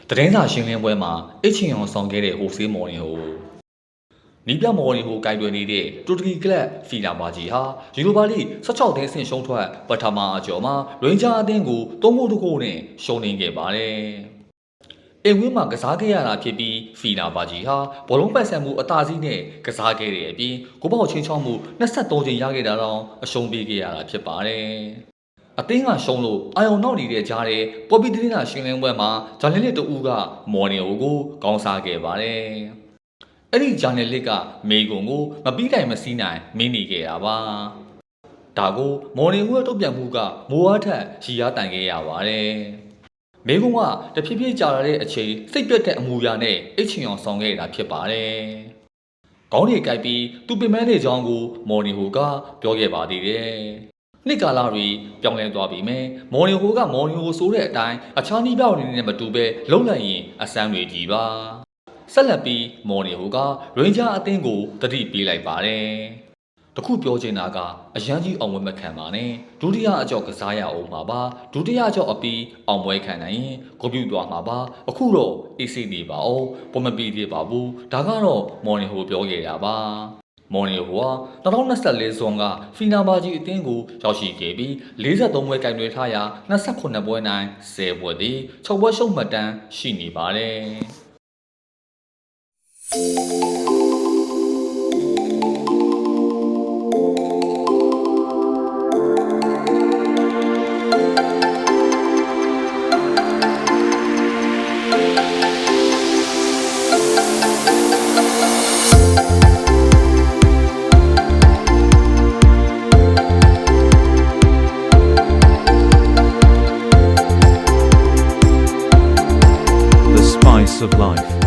သတင်းစာရှင်းလင်းပွဲမှာအချင်းအောင်ဆောင်ခဲ့တဲ့ဟိုဆေးမော်နီဟိုနီးပြမော်နီဟိုကိုင်တွယ်နေတဲ့တူရကီကလပ်ဖီလာဘာဂျီဟာယူရိုပါလိ16သင်းဆင့်ရှုံးထွက်ပထမအကျော်မှာရွင်ဂျာအသင်းကို3-2နဲ့ရှုံးနိမ့်ခဲ့ပါတယ်။အိမ်ဝင်းမှာကစားခဲ့ရတာဖြစ်ပြီးဖီလာဘာဂျီဟာဘောလုံးပတ်ဆံမှုအသာစီးနဲ့ကစားခဲ့တဲ့အပြင်ဂိုးပေါက်ချင်းချောင်းမှု23ချိန်ရခဲ့တာတော့အရှုံးပေးခဲ့ရတာဖြစ်ပါတယ်။အသင်းကရှုံးလို့အာယုံနောက်နေတဲ့ကြားတဲ့ပေါ်ပီသတင်းစာရှင်းလင်းပွဲမှာဂျာနယ်လစ်တဦးကမော်နီဟိုကိုကောင်းစားခဲ့ပါတယ်။အဲ့ဒီဂျာနယ်လစ်ကမေကွန်ကိုမပြီးတိုင်မစီးနိုင်မင်းနေခဲ့တာပါ။ဒါကိုမော်နီဟိုရဲ့တုံ့ပြန်မှုကမိုးအားထက်ရီရားတန်ခဲ့ရပါတယ်။မေကွန်ကတဖြည်းဖြည်းကြာလာတဲ့အချိန်စိတ်ပြတ်တဲ့အမူအရာနဲ့အိတ်ချင်အောင်ဆောင်ခဲ့တာဖြစ်ပါတယ်။ခေါင်းတွေကိုက်ပြီးသူပင်မနေချောင်းကိုမော်နီဟိုကပြောခဲ့ပါသေးတယ်။နှစ်ကာလတွေပြောင်းလဲသွားပြီမယ်မော်နီဟိုကမော်နီဟိုဆိုတဲ့အတိုင်းအခြားနည်းပြောင်းနေနဲ့မတူပဲလုံနိုင်ရင်အစမ်းတွေကြီးပါဆက်လက်ပြီးမော်နီဟိုကရင်ဂျာအသင်းကိုတတိပေးလိုက်ပါတယ်တခုပြောချင်တာကအရန်ကြီးအောင်ပွဲမခံပါနဲ့ဒုတိယအကြောက်ကစားရအောင်ပါပါဒုတိယအကြောက်အပြီးအောင်ပွဲခံနိုင်ရင်ဂုဏ်ပြုသွားမှာပါအခုတော့အေးစိနေပါအောင်ပုံမပြီးသေးပါဘူးဒါကတော့မော်နီဟိုပြောခဲ့တာပါမော်နီဟိုဟာ2024ဇွန်ကဖီနာဘာဂျီအသင်းကိုရောက်ရှိခဲ့ပြီး43ပွဲကင်တွယ်ထားရာ28ပွဲနိုင်10ပွဲသည်6ပွဲရှုံးမှတ်တမ်းရှိနေပါတယ် The spice of life.